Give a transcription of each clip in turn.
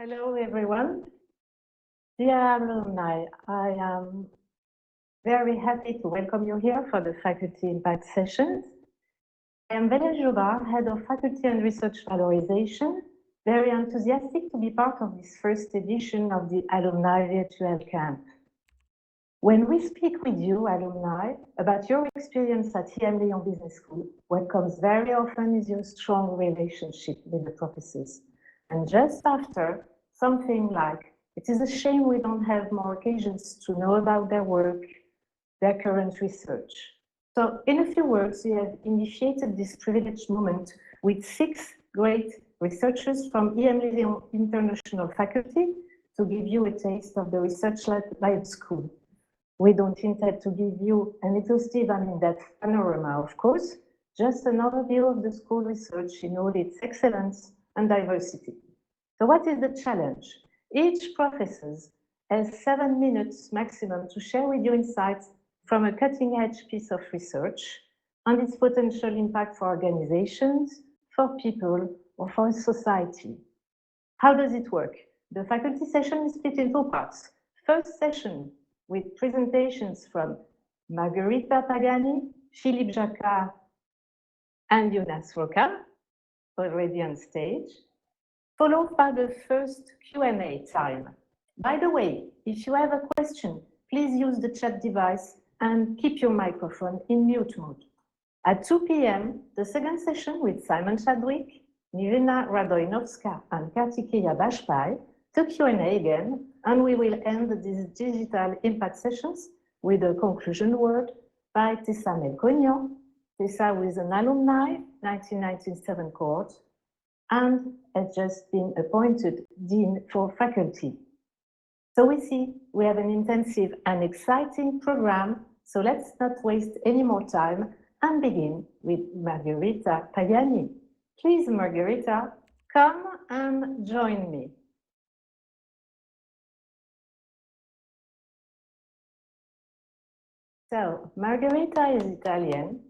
Hello, everyone. Dear alumni, I am very happy to welcome you here for the Faculty Impact Sessions. I am Valérie Jobard, Head of Faculty and Research Valorization, very enthusiastic to be part of this first edition of the Alumni Virtual Camp. When we speak with you, alumni, about your experience at EMLYON Business School, what comes very often is your strong relationship with the professors. And just after, something like, it is a shame we don't have more occasions to know about their work, their current research. So in a few words, we have initiated this privileged moment with 6 great researchers from EMLYON International Faculty to give you a taste of the Research Life School. We don't intend to give you an exhaustive and in-depth panorama, of course, just an overview of the school research in all its excellence and diversity. So what is the challenge? Each professor has 7 minutes maximum to share with you insights from a cutting-edge piece of research and its potential impact for organizations, for people, or for society. How does it work? The faculty session is split in 2 parts. First session with presentations from Marguerita Payani, Philippe Jacquard, and Yuna Srika, already on stage, followed by the first Q&A time. By the way, if you have a question, please use the chat device and keep your microphone in mute mode. At 2 p.m., the second session with Simon Chadwick, Nirina Radoinovska, and Kartikeya Bajpai, the Q&A again, and we will end these digital impact sessions with a conclusion word by Tessa Melconian. Tessa is an alumni, 1997 cohort, and has just been appointed Dean for Faculty. So we see we have an intensive and exciting program, so let's not waste any more time and begin with Marguerita Payani. Please, Marguerita, come and join me. So, Marguerita is Italian,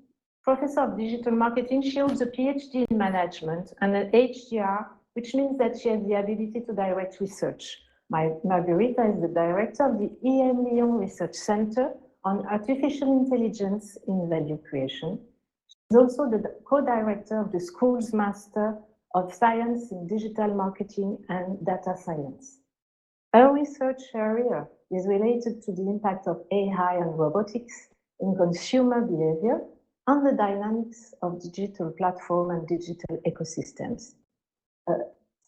professor of digital marketing. She holds a PhD in management and an HDR, which means that she has the ability to direct research. Marguerita is the director of the EMLYON Research Center on Artificial Intelligence in Value Creation. She's also the co-director of the school's Master of Science in Digital Marketing and Data Science. Her research area is related to the impact of AI and robotics in consumer behavior and the dynamics of digital platform and digital ecosystems.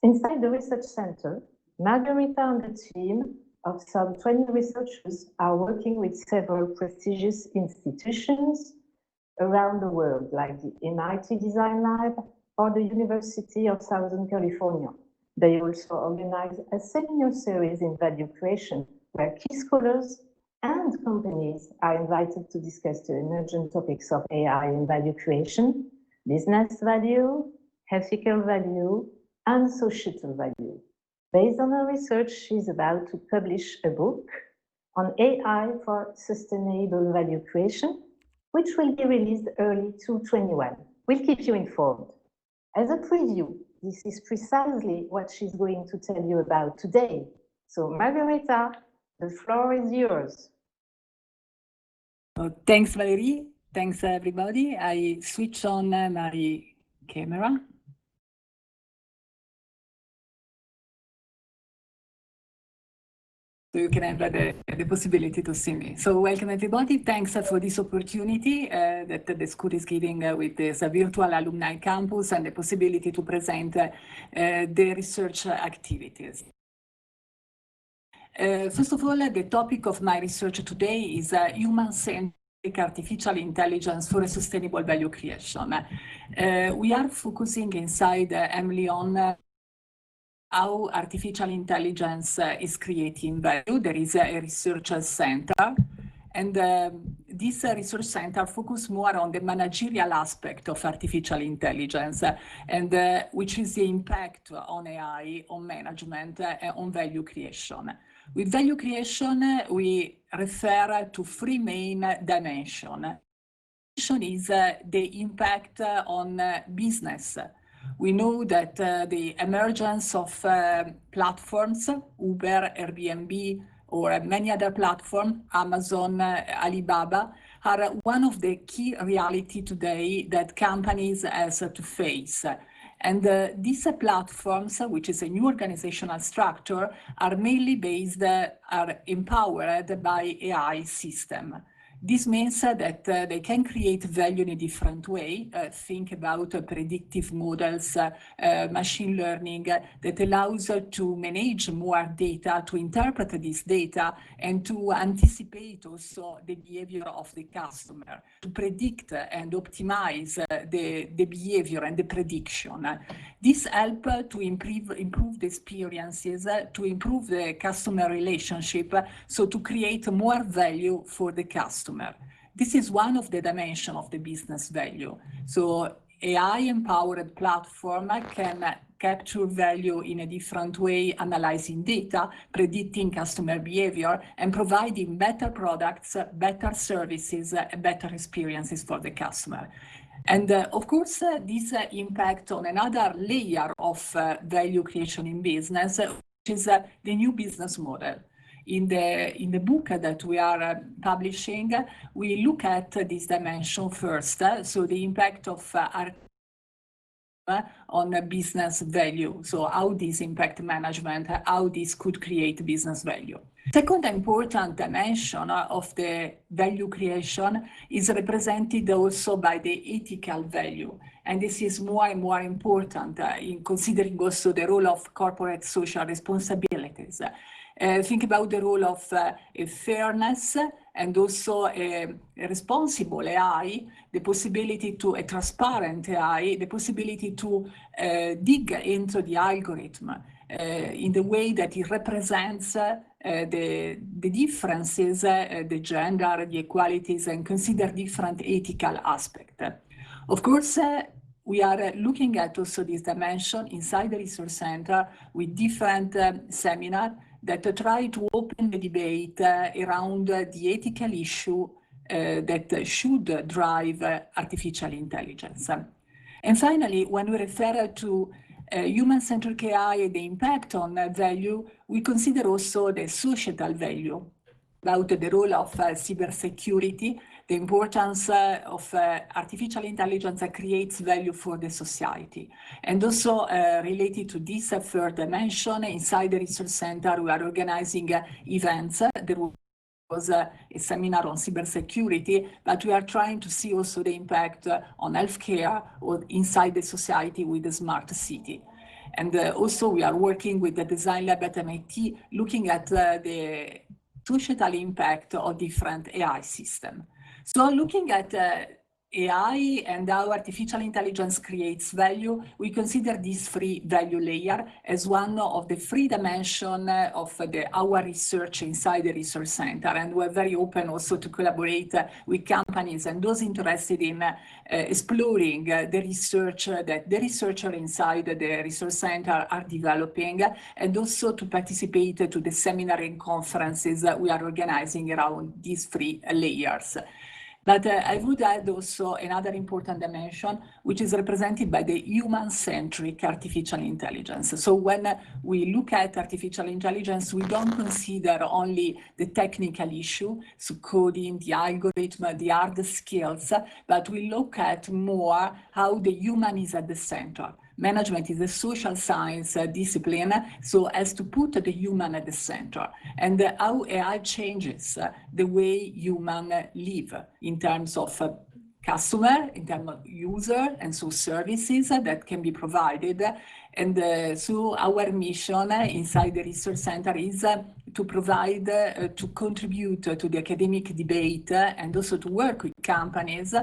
Inside the research center, Marguerita and the team of some 20 researchers are working with several prestigious institutions around the world, like the MIT Design Lab or the University of Southern California. They also organize a seminar series in value creation, where key scholars and companies are invited to discuss the emergent topics of AI in value creation, business value, ethical value, and societal value. Based on her research, she's about to publish a book on AI for sustainable value creation, which will be released early 2021. We'll keep you informed. As a preview, this is precisely what she's going to tell you about today. So Marguerita, the floor is yours. Thanks, Valerie. Thanks, everybody. I switch on my camera. So you can have the possibility to see me. So welcome, everybody. Thanks for this opportunity that the school is giving with this virtual alumni campus and the possibility to present the research activities. First of all, the topic of my research today is human-centric artificial intelligence for a sustainable value creation. We are focusing inside EMLYON how artificial intelligence is creating value. There is a research center, and this research center focuses more on the managerial aspect of artificial intelligence, and which is the impact on AI, on management, on value creation. With value creation, we refer to 3 main dimensions. Is the impact on business, We know that the emergence of platforms, Uber, Airbnb, or many other platforms, Amazon, Alibaba, are one of the key reality today that companies have to face. And these platforms, which is a new organizational structure, are mainly based, are empowered by AI system. This means that they can create value in a different way. Think about predictive models, machine learning that allows to manage more data, to interpret this data, and to anticipate also the behavior of the customer, to predict and optimize the behavior and the prediction. This helps to improve the experiences, to improve the customer relationship, so to create more value for the customer. This is one of the dimensions of the business value. So AI-empowered platform can capture value in a different way, analyzing data, predicting customer behavior, and providing better products, better services, and better experiences for the customer. And of course, this impact on another layer of value creation in business, which is the new business model. In the book that we are publishing, we look at this dimension first, so the impact of on business value, so how this impact management, how this could create business value. Second important dimension of the value creation is represented also by the ethical value. And this is more and more important in considering also the role of corporate social responsibilities. Think about the role of fairness and also a responsible AI, the possibility to a transparent AI, the possibility to dig into the algorithm in the way that it represents the differences, the gender, the equalities, and consider different ethical aspects. Of course, we are looking at also this dimension inside the research center with different seminars that try to open the debate around the ethical issue that should drive artificial intelligence. And finally, when we refer to human-centric AI, the impact on value, we consider also the societal value, about the role of cybersecurity, the importance of artificial intelligence that creates value for the society. And also related to this third dimension, inside the research center, we are organizing events. There was a seminar on cybersecurity, but we are trying to see also the impact on healthcare or inside the society with the smart city. And also we are working with the design lab at MIT, looking at the societal impact of different AI systems. So looking at AI and how artificial intelligence creates value, we consider this three value layer as one of the three dimensions of our research inside the research center. And we're very open also to collaborate with companies and those interested in exploring the research that the researchers inside the research center are developing, and also to participate to the seminar and conferences that we are organizing around these three layers. But I would add also another important dimension, which is represented by the human-centric artificial intelligence. So when we look at artificial intelligence, we don't consider only the technical issue, so coding, the algorithm, the hard skills, but we look at more how the human is at the center. Management is a social science discipline, so as to put the human at the center, and how AI changes the way humans live in terms of customer, in terms of user, and so services that can be provided. And so our mission inside the research center is to provide, to contribute to the academic debate and also to work with companies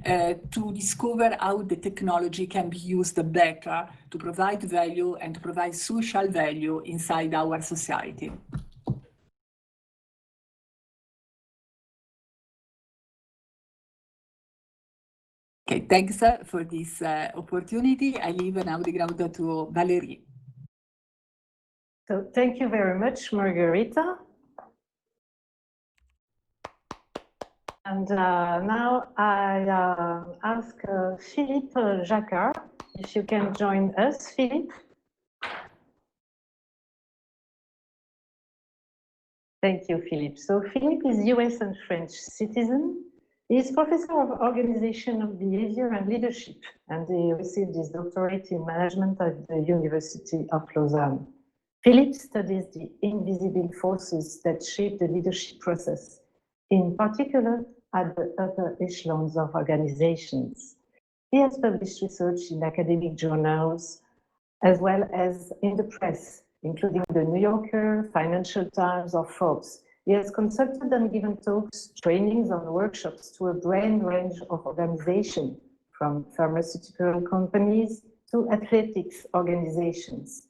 to discover how the technology can be used better to provide value and to provide social value inside our society. Okay, thanks for this opportunity. I leave now the ground to Valérie. So thank you very much, Marguerita. And now I ask Philippe Jacquard if you can join us, Philippe. Thank you, Philippe. So Philippe is US and French citizen. He is professor of organizational behavior and leadership, and he received his doctorate in management at the University of Lausanne. Philippe studies the invisible forces that shape the leadership process, in particular at the upper echelons of organizations. He has published research in academic journals, as well as in the press, including the New Yorker, Financial Times, or Forbes. He has consulted and given talks, trainings, and workshops to a broad range of organizations, from pharmaceutical companies to athletics organizations.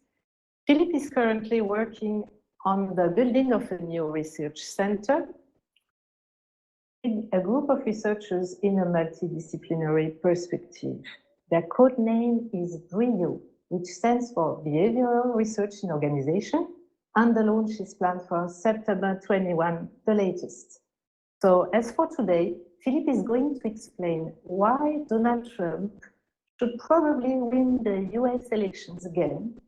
Philippe is currently working on the building of a new research center, a group of researchers in a multidisciplinary perspective. Their code name is BRIO, which stands for Behavioral Research in Organization, and the launch is planned for September 21, the latest. So as for today, Philippe is going to explain why Donald Trump should probably win the US elections again,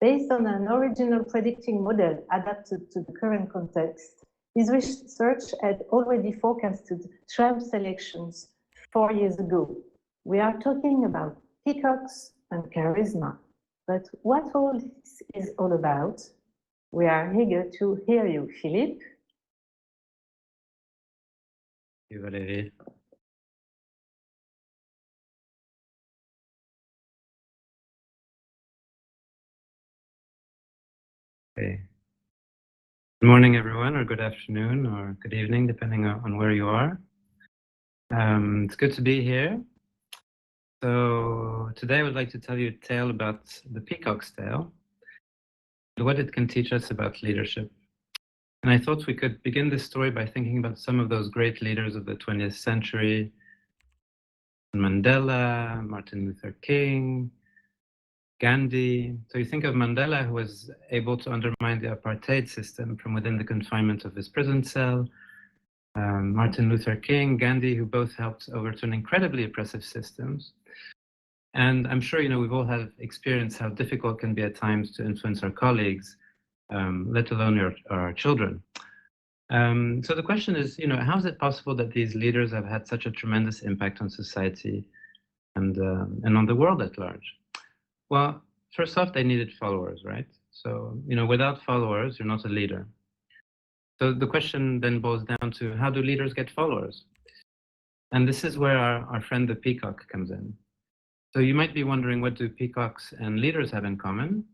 based on an original predicting model adapted to the current context. His research had already forecasted Trump's elections 4 years ago. We are talking about peacocks and charisma. But what all this is all about, we are eager to hear you, Philippe. Thank you, Valérie. Okay. Good morning, everyone, or good afternoon, or good evening, depending on where you are. It's good to be here. So today I would like to tell you a tale about the peacock's tail, and what it can teach us about leadership. And I thought we could begin this story by thinking about some of those great leaders of the 20th century: Mandela, Martin Luther King, Gandhi. So you think of Mandela, who was able to undermine the apartheid system from within the confinement of his prison cell. Martin Luther King, Gandhi, who both helped overturn incredibly oppressive systems. And I'm sure, we've all had experience how difficult it can be at times to influence our colleagues, let alone our children. So the question is, how is it possible that these leaders have had such a tremendous impact on society and on the world at large? Well, first off, they needed followers, right? So, without followers, you're not a leader. So the question then boils down to, how do leaders get followers? And this is where our friend the peacock comes in. So you might be wondering, what do peacocks and leaders have in common?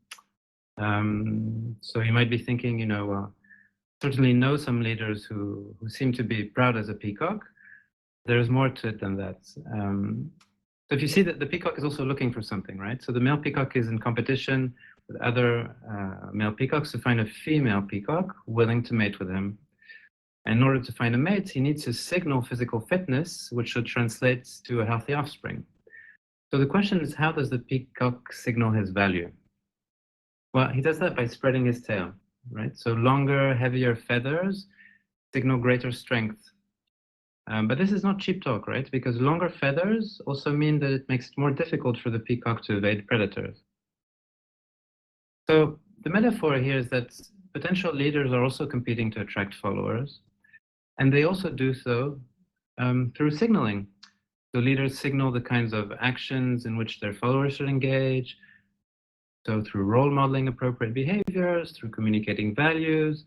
So you might be thinking, certainly know some leaders who seem to be proud as a peacock. There's more to it than that. So if you see that the peacock is also looking for something, right? So the male peacock is in competition with other male peacocks to find a female peacock willing to mate with him. And in order to find a mate, he needs to signal physical fitness, which should translate to a healthy offspring. So the question is, how does the peacock signal his value? Well, he does that by spreading his tail, right? So longer, heavier feathers signal greater strength. But this is not cheap talk, right? Because longer feathers also mean that it makes it more difficult for the peacock to evade predators. So the metaphor here is that potential leaders are also competing to attract followers, and they also do so through signaling. So leaders signal the kinds of actions in which their followers should engage. So through role modeling appropriate behaviors, through communicating values,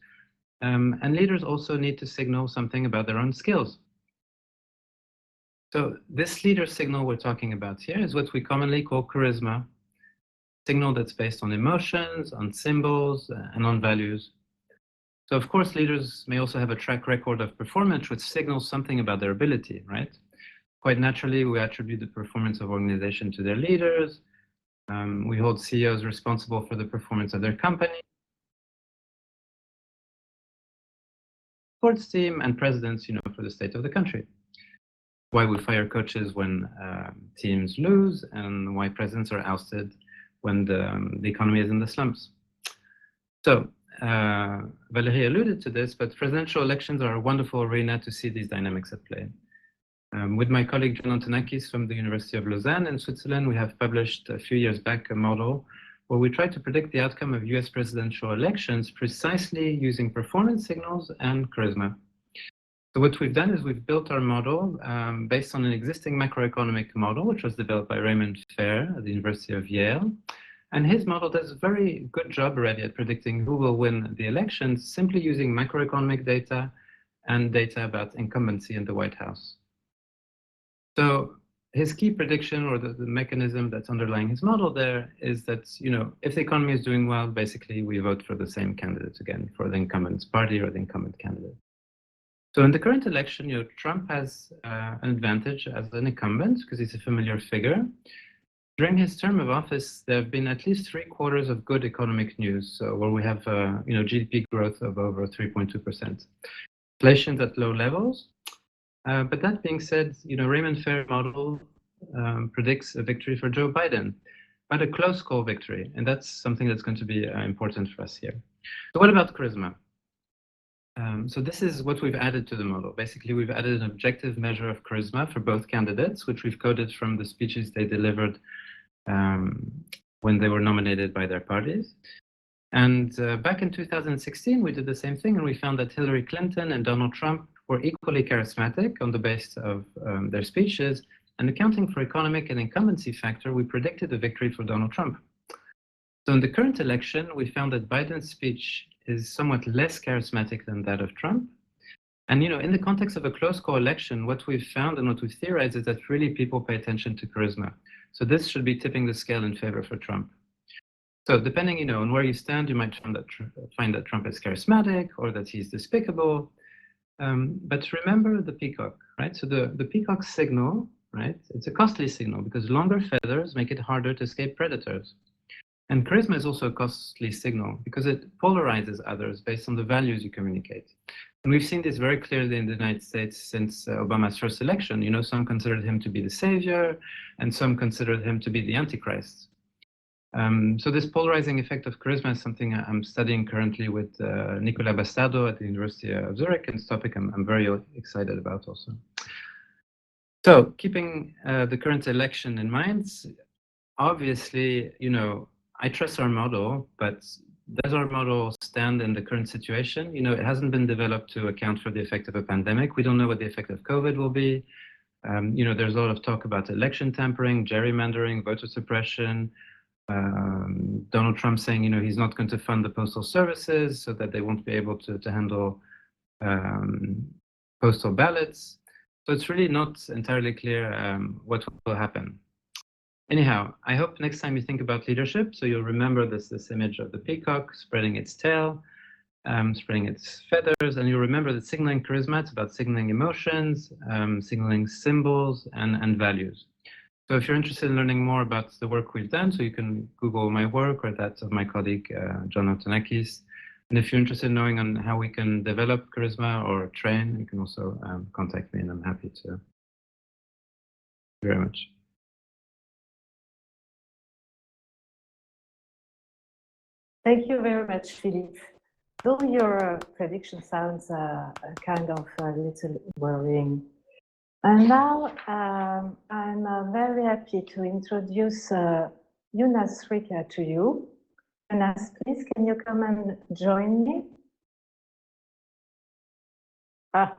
and leaders also need to signal something about their own skills. So this leader signal we're talking about here is what we commonly call charisma, signal that's based on emotions, on symbols, and on values. So of course, leaders may also have a track record of performance which signals something about their ability, right? Quite naturally, we attribute the performance of organization to their leaders. We hold CEOs responsible for the performance of their company, sports team, and presidents, for the state of the country. Why we fire coaches when teams lose, and why presidents are ousted when the economy is in the slumps. So Valérie alluded to this, but presidential elections are a wonderful arena to see these dynamics at play. With my colleague John Antonakis from the University of Lausanne in Switzerland, we have published a few years back a model where we try to predict the outcome of US presidential elections precisely using performance signals and charisma. So what we've done is we've built our model based on an existing macroeconomic model, which was developed by Raymond Fair at the University of Yale. And his model does a very good job already at predicting who will win the elections, simply using macroeconomic data and data about incumbency in the White House. So his key prediction, or the mechanism that's underlying his model there, is that, you know, if the economy is doing well, basically we vote for the same candidate again, for the incumbent's party or the incumbent candidate. So in the current election, you know, Trump has an advantage as an incumbent because he's a familiar figure. During his term of office, there have been at least 3 quarters of good economic news, so where we have, you know, GDP growth of over 3.2%. Inflation's at low levels. But that being said, you know, Raymond Fair model predicts a victory for Joe Biden, but a close call victory, and that's something that's going to be important for us here. So what about charisma? So this is what we've added to the model. Basically, we've added an objective measure of charisma for both candidates, which we've coded from the speeches they delivered when they were nominated by their parties. And back in 2016, we did the same thing, and we found that Hillary Clinton and Donald Trump were equally charismatic on the basis of their speeches, and accounting for economic and incumbency factor, we predicted a victory for Donald Trump. So in the current election, we found that Biden's speech is somewhat less charismatic than that of Trump. And, you know, in the context of a close call election, what we've found and what we've theorized is that really people pay attention to charisma. So this should be tipping the scale in favor for Trump. So depending, you know, on where you stand, you might find that Trump is charismatic or that he's despicable. But remember the peacock, right? So the peacock signal, right? It's a costly signal because longer feathers make it harder to escape predators. And charisma is also a costly signal because it polarizes others based on the values you communicate. And we've seen this very clearly in the United States since Obama's first election. You know, some considered him to be the savior and some considered him to be the antichrist. So this polarizing effect of charisma is something I'm studying currently with Nicolas Bastardo at the University of Zurich, and it's a topic I'm very excited about also. So keeping the current election in mind, obviously, you know, I trust our model, but does our model stand in the current situation? You know, it hasn't been developed to account for the effect of a pandemic. We don't know what the effect of COVID will be. You know, there's a lot of talk about election tampering, gerrymandering, voter suppression. Donald Trump saying, you know, he's not going to fund the postal services so that they won't be able to handle postal ballots. So it's really not entirely clear what will happen. Anyhow, I hope next time you think about leadership, so you'll remember this image of the peacock spreading its tail, spreading its feathers, and you'll remember that signaling charisma, it's about signaling emotions, signaling symbols and values. So if you're interested in learning more about the work we've done, so you can Google my work or that of my colleague, John Antonakis. And if you're interested in knowing on how we can develop charisma or train, you can also contact me, and I'm happy to. Thank you very much. Thank you very much, Philippe. Though your prediction sounds kind of a little worrying. And now I'm very happy to introduce Yuna Srika to you. Yuna, please, can you come and join me? Ah,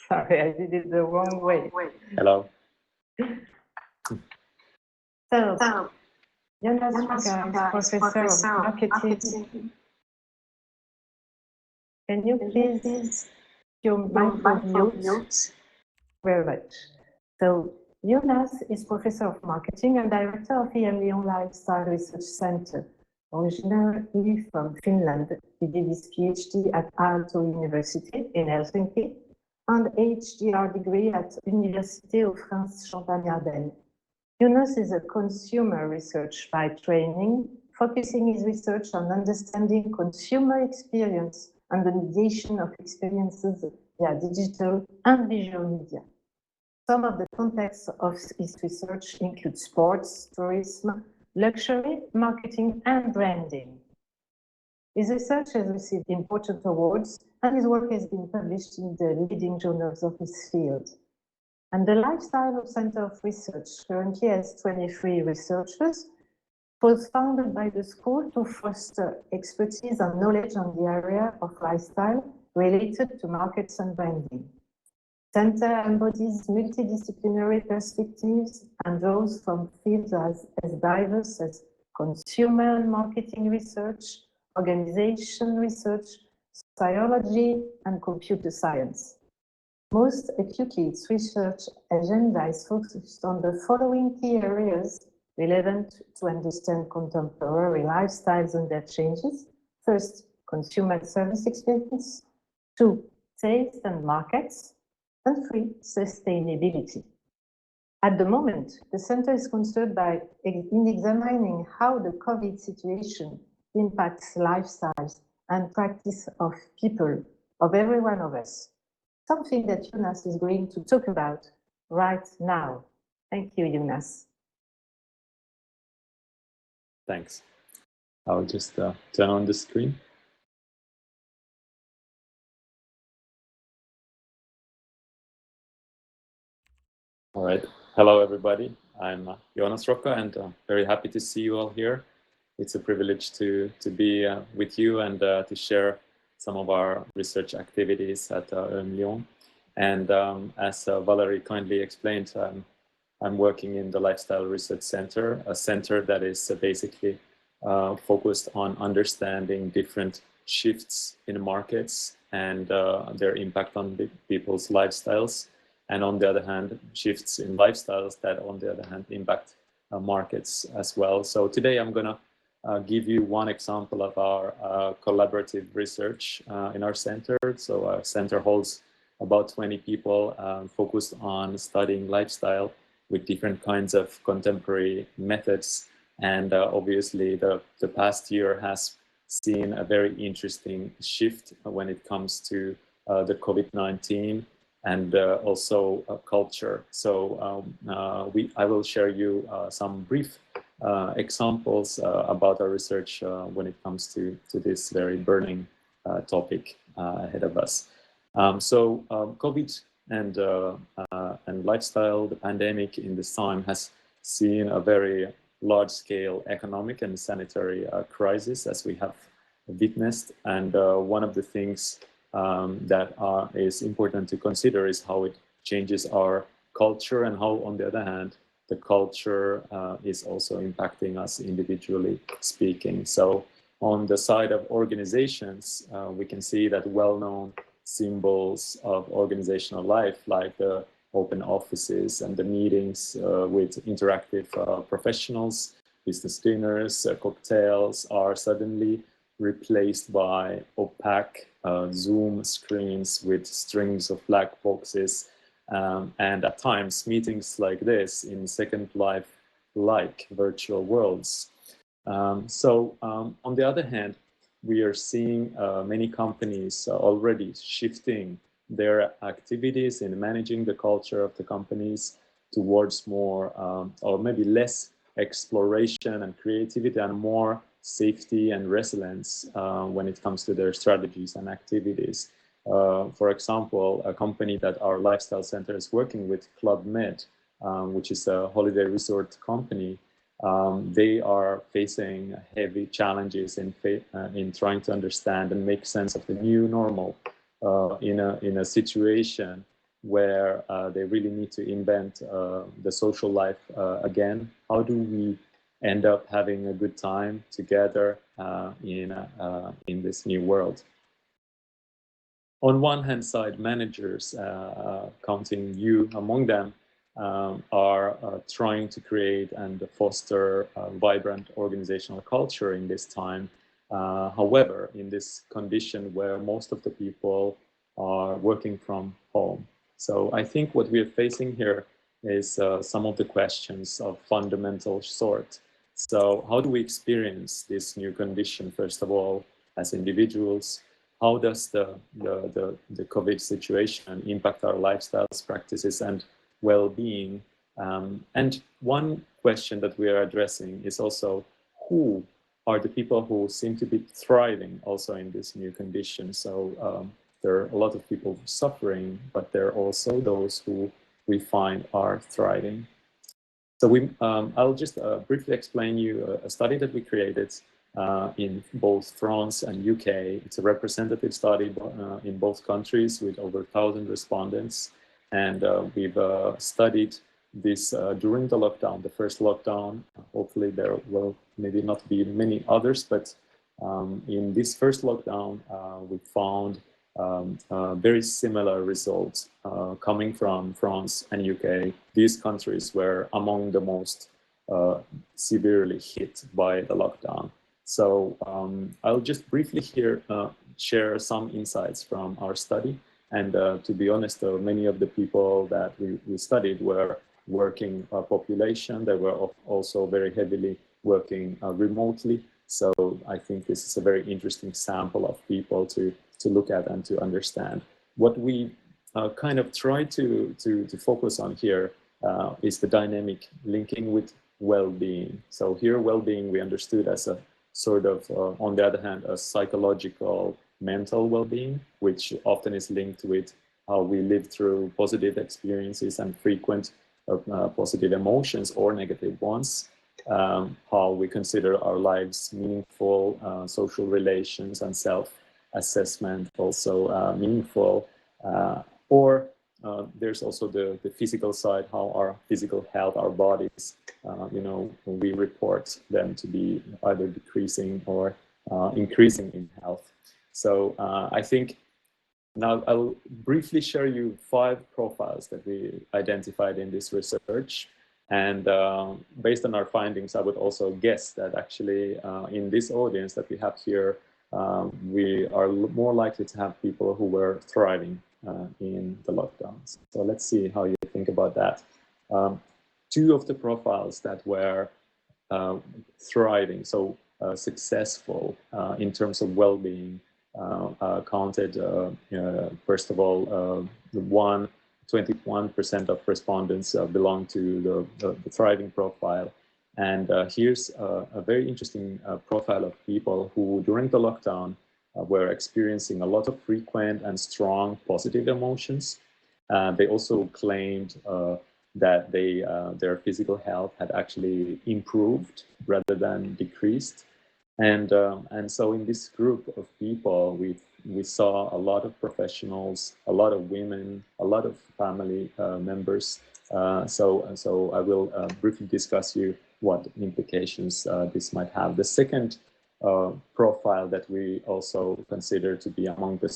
sorry, I did it the wrong way. Hello. So, Jonas Rocco is Professor of Marketing. Can you please your mute? Very much. So, Jonas is Professor of Marketing and Director of EMLYON Lifestyle Research Center. Originally from Finland, he did his PhD at Aalto University in Helsinki and HDR degree at Université of France Champagne-Ardenne. Jonas is a consumer research by training, focusing his research on understanding consumer experience and the mediation of experiences via digital and visual media. Some of the contexts of his research include sports, tourism, luxury, marketing, and branding. His research has received important awards, and his work has been published in the leading journals of his field. And the Lifestyle Center of Research currently has 23 researchers, was founded by the school to foster expertise and knowledge on the area of lifestyle related to markets and branding. Center embodies multidisciplinary perspectives and draws from fields as diverse as consumer and marketing research, organization research, sociology, and computer science. Most acutely, its research agenda is focused on the following key areas relevant to understand contemporary lifestyles and their changes. First, consumer and service experience. 2, taste and markets. And 3, sustainability. At the moment, the center is concerned in examining how the COVID situation impacts lifestyles and practice of people, of every one of us. Something that Jonas is going to talk about right now. Thank you, Jonas. Thanks. I'll just turn on the screen. All right. Hello, everybody. I'm Jonas Rocco, and very happy to see you all here. It's a privilege to be with you and to share some of our research activities at EMLYON. And as Valerie kindly explained, I'm working in the Lifestyle Research Center, a center that is basically focused on understanding different shifts in markets and their impact on people's lifestyles. And on the other hand, shifts in lifestyles that on the other hand impact markets as well. So today I'm going to give you one example of our collaborative research in our center. So our center holds about 20 people focused on studying lifestyle with different kinds of contemporary methods. And obviously the past year has seen a very interesting shift when it comes to the COVID-19 and also culture. So I will share you some brief examples about our research when it comes to this very burning topic ahead of us. COVID and lifestyle, the pandemic in this time has seen a very large-scale economic and sanitary crisis, as we have witnessed. And one of the things that is important to consider is how it changes our culture and how, on the other hand, the culture is also impacting us individually speaking. So on the side of organizations, we can see that well-known symbols of organizational life, like the open offices and the meetings with interactive professionals, business dinners, cocktails, are suddenly replaced by opaque Zoom screens with strings of black boxes, and at times meetings like this in Second Life-like virtual worlds. On the other hand, we are seeing many companies already shifting their activities in managing the culture of the companies towards more or maybe less exploration and creativity and more safety and resilience when it comes to their strategies and activities. For example, a company that our lifestyle center is working with, Club Med, which is a holiday resort company, they are facing heavy challenges in trying to understand and make sense of the new normal in a situation where they really need to invent the social life again. How do we end up having a good time together in this new world? On one hand side, managers, counting you among them, are trying to create and foster a vibrant organizational culture in this time. However, in this condition where most of the people are working from home. So I think what we are facing here is some of the questions of fundamental sort. So how do we experience this new condition, first of all, as individuals? How does the COVID situation impact our lifestyles, practices, and well-being? And one question that we are addressing is also, who are the people who seem to be thriving also in this new condition? So there are a lot of people suffering, but there are also those who we find are thriving. So I'll just briefly explain you a study that we created in both France and UK. It's a representative study in both countries with over 1,000 respondents. And we've studied this during the lockdown, the first lockdown. Hopefully there will maybe not be many others, but in this first lockdown, we found very similar results coming from France and UK. These countries were among the most severely hit by the lockdown. So I'll just briefly here share some insights from our study. And to be honest, many of the people that we studied were working population. They were also very heavily working remotely. So I think this is a very interesting sample of people to look at and to understand. What we kind of try to focus on here is the dynamic linking with well-being. So here well-being we understood as a sort of, on the other hand, a psychological, mental well-being, which often is linked with how we live through positive experiences and frequent positive emotions or negative ones, how we consider our lives meaningful, social relations and self-assessment also meaningful, or there's also the physical side, how our physical health, our bodies, you know, we report them to be either decreasing or increasing in health. So I think now I'll briefly share you 5 profiles that we identified in this research. And based on our findings, I would also guess that actually in this audience that we have here, we are more likely to have people who were thriving in the lockdowns. So let's see how you think about that. 2 of the profiles that were thriving, so successful in terms of well-being, counted, first of all, 21% of respondents belong to the thriving profile. And here's a very interesting profile of people who during the lockdown were experiencing a lot of frequent and strong positive emotions. They also claimed that their physical health had actually improved rather than decreased. And so in this group of people, we saw a lot of professionals, a lot of women, a lot of family members. So I will briefly discuss you what implications this might have. The second profile that we also consider to be among the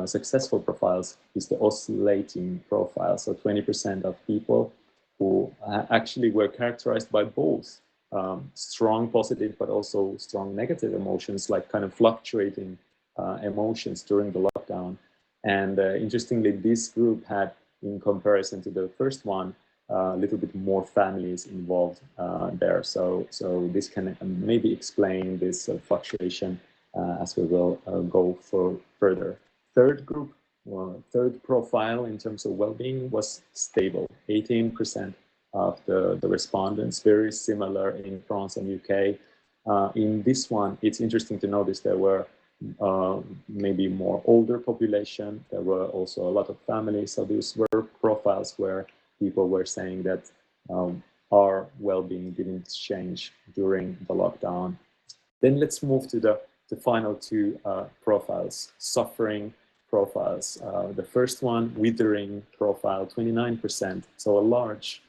successful profiles is the oscillating profile. So 20% of people who actually were characterized by both strong positive but also strong negative emotions, like kind of fluctuating emotions during the lockdown. And interestingly, this group had, in comparison to the first one, a little bit more families involved there. So this can maybe explain this fluctuation as we will go further. Third group, third profile in terms of well-being was stable. 18% of the respondents, very similar in France and UK. In this one, it's interesting to notice there were maybe more older population. There were also a lot of families. So these were profiles where people were saying that our well-being didn't change during the lockdown. Then let's move to the final 2 profiles, suffering profiles. The first one, withering profile, 29%. So a large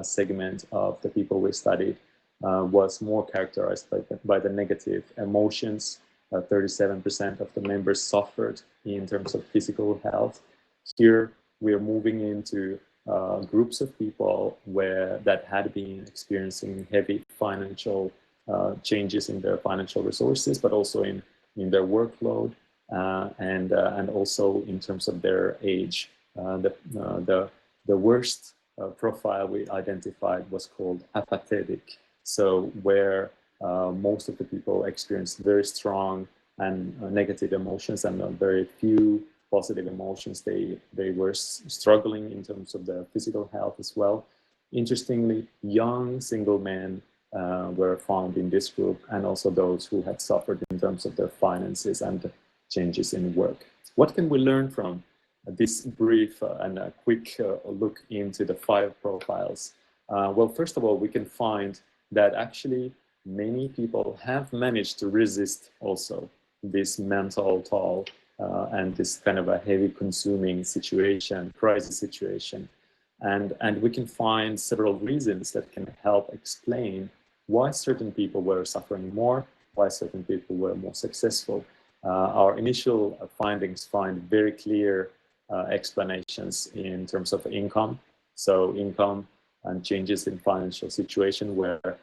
segment of the people we studied was more characterized by the negative emotions. 37% of the members suffered in terms of physical health. Here we are moving into groups of people that had been experiencing heavy financial changes in their financial resources, but also in their workload and also in terms of their age. The worst profile we identified was called apathetic. So where most of the people experienced very strong and negative emotions and very few positive emotions. They were struggling in terms of their physical health as well. Interestingly, young single men were found in this group, and also those who had suffered in terms of their finances and changes in work. What can we learn from this brief and a quick look into the 5 profiles. Well, first of all, we can find that actually many people have managed to resist also this mental toll and this kind of a heavy consuming situation, crisis situation. And we can find several reasons that can help explain why certain people were suffering more, why certain people were more successful. Our initial findings find very clear explanations in terms of income. So income and changes in financial situation were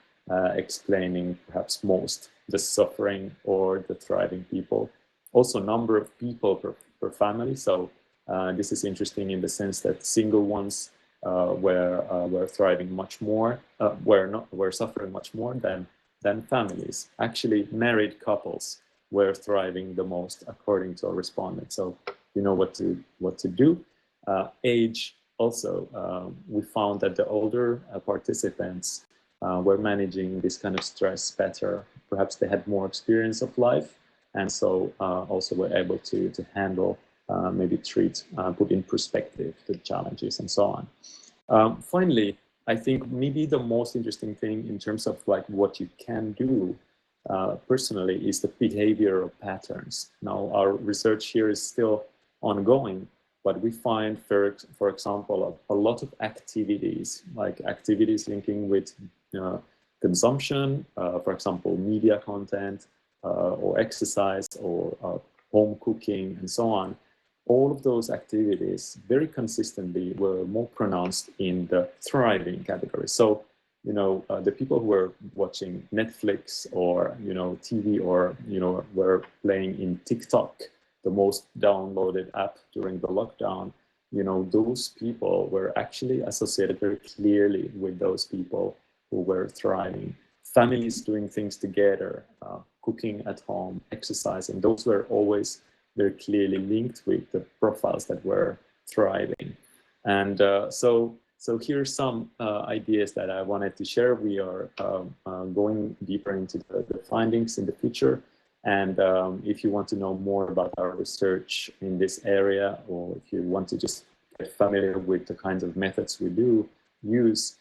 explaining perhaps most the suffering or the thriving people. Also number of people per family. So this is interesting in the sense that single ones were thriving much more, were suffering much more than families. Actually, married couples were thriving the most, according to our respondents. So you know what to do. Age also, we found that the older participants were managing this kind of stress better. Perhaps they had more experience of life, and so also were able to handle, maybe treat, put in perspective the challenges and so on. Finally, I think maybe the most interesting thing in terms of like what you can do personally is the behavioral patterns. Now, our research here is still ongoing, but we find, for example, a lot of activities, like activities linking with consumption, for example, media content, or exercise, or home cooking, and so on. All of those activities very consistently were more pronounced in the thriving category. So, the people who were watching Netflix or, TV, or, were playing in TikTok, the most downloaded app during the lockdown, those people were actually associated very clearly with those people who were thriving. Families doing things together, cooking at home, exercising, those were always very clearly linked with the profiles that were thriving. And so here's some ideas that I wanted to share. We are going deeper into the findings in the future. And if you want to know more about our research in this area, or if you want to just get familiar with the kinds of methods we do use,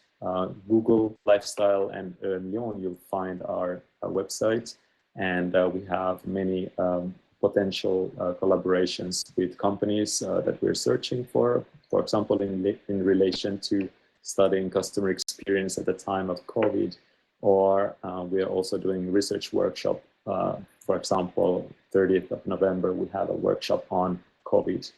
Google Lifestyle and EMLYON, you'll find our website. And we have many potential collaborations with companies that we're searching for example, in relation to studying customer experience at the time of COVID, or we are also doing research workshop. For example, 30th of November, we have a workshop on COVID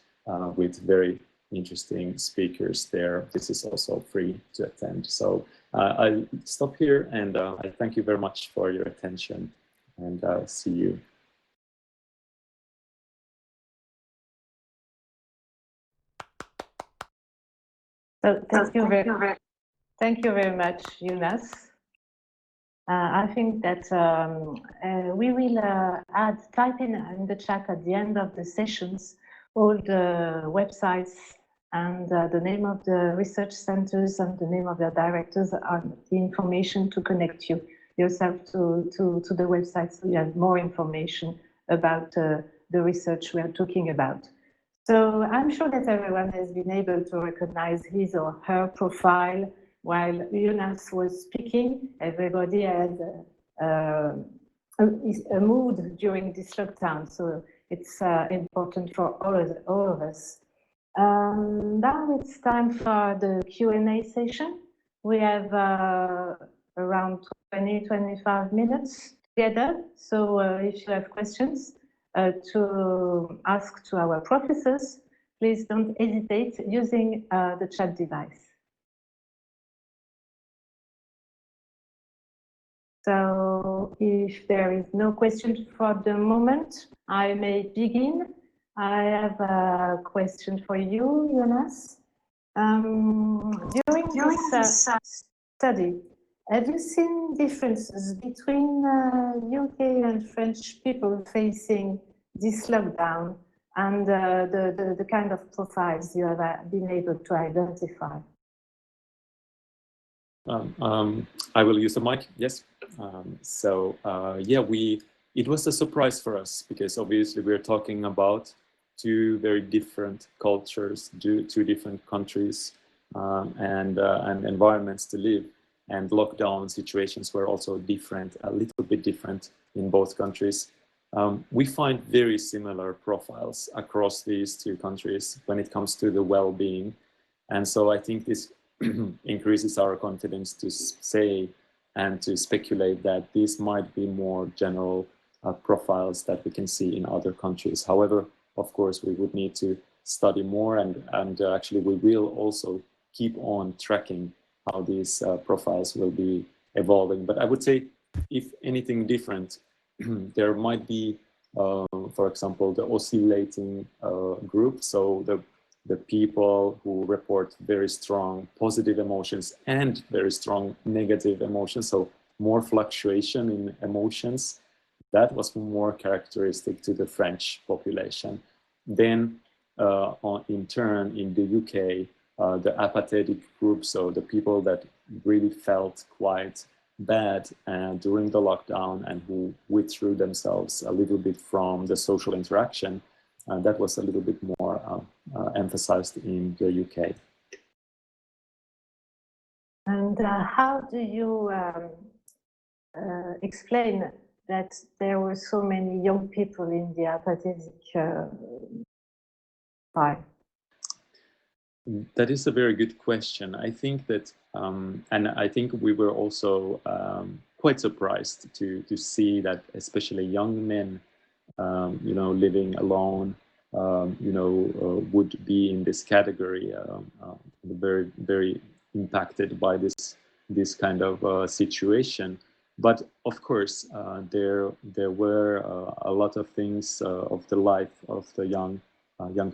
with very interesting speakers there. This is also free to attend. So I'll stop here, and I thank you very much for your attention, and see you. So thank you very much, Jonas. I think that we will type in the chat at the end of the sessions all the websites and the name of the research centers and the name of the directors, and the information to connect yourself to the website, so you have more information about the research we are talking about. So I'm sure that everyone has been able to recognize his or her profile. While Jonas was speaking, everybody had a mood during this lockdown, so it's important for all of us. Now it's time for the Q&A session. We have around 20-25 minutes together, so if you have questions to ask to our professors, please don't hesitate using the chat device. So if there is no question for the moment, I may begin. I have a question for you, Jonas. During this study, have you seen differences between UK and French people facing this lockdown and the kind of profiles you have been able to identify? I will use the mic, yes. Yeah, it was a surprise for us, because obviously we're talking about two very different cultures, two different countries and environments to live. And lockdown situations were also different, a little bit different in both countries. We find very similar profiles across these two countries when it comes to the well-being. And so I think this increases our confidence to say and to speculate that these might be more general profiles that we can see in other countries. However, of course, we would need to study more, and actually we will also keep on tracking how these profiles will be evolving. But I would say, if anything different, there might be, for example, the oscillating group. So the people who report very strong positive emotions and very strong negative emotions, so more fluctuation in emotions, that was more characteristic to the French population. Then, in turn, in the UK, the apathetic group, so the people that really felt quite bad during the lockdown and who withdrew themselves a little bit from the social interaction, that was a little bit more emphasized in the UK. And how do you explain that there were so many young people in the apathetic trial? That is a very good question. I think that, and I think we were also quite surprised to see that especially young men, living alone, would be in this category, very, very impacted by this kind of situation. But of course, there were a lot of things of the life of the young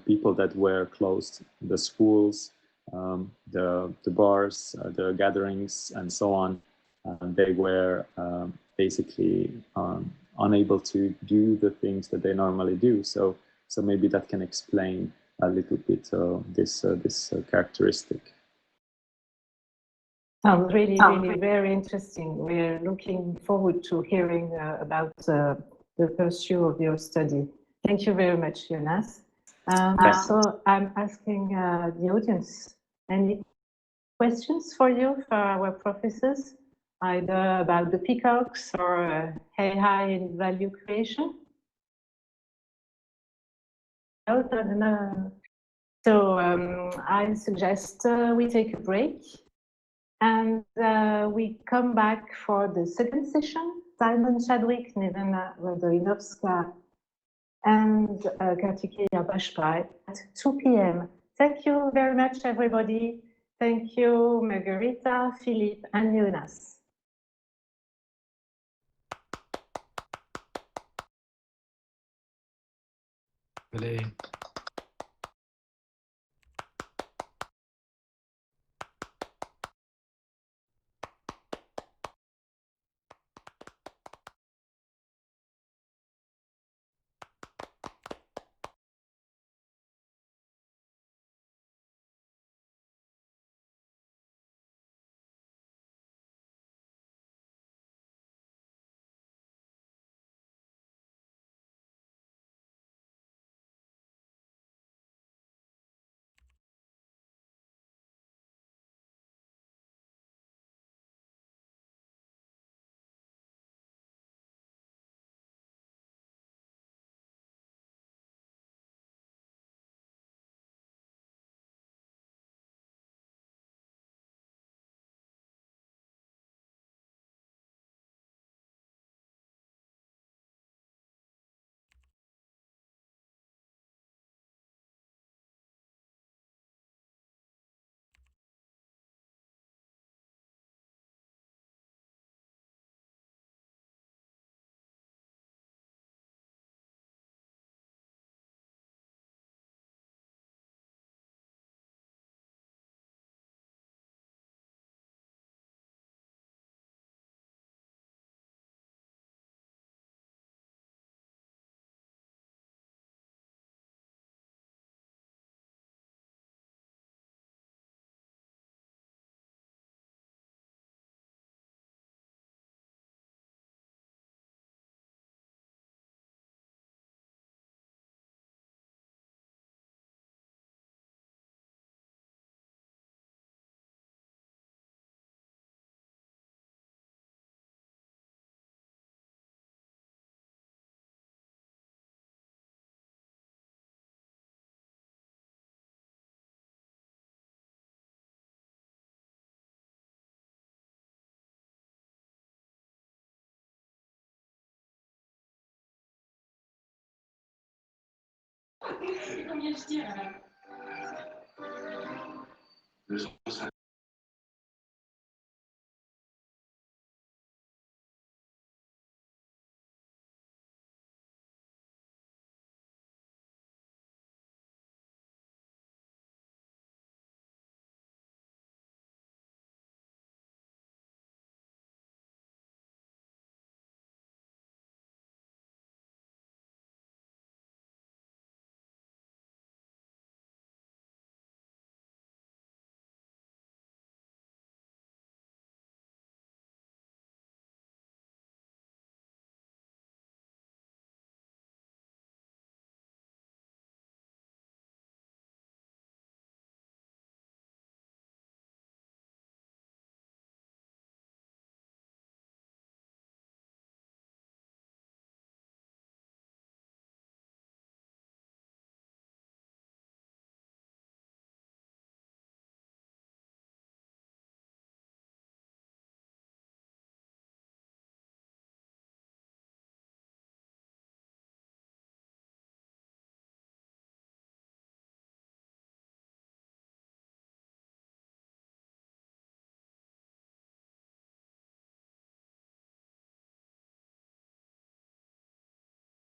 people that were closed: the schools, the bars, the gatherings, and so on. They were basically unable to do the things that they normally do. So maybe that can explain a little bit this characteristic. Sounds really, really very interesting. We're looking forward to hearing about the pursuit of your study. Thank you very much, Jonas. So I'm asking the audience, any questions for you, for our professors, either about the peacocks or AI in value creation? No. So I suggest we take a break and we come back for the second session. Simon Chadwick, Nevena Radoinovska, and Kartikeya Bashpai at 2 p.m. Thank you very much, everybody. Thank you, Marguerita, Philippe, and Jonas. Really. Combien je dis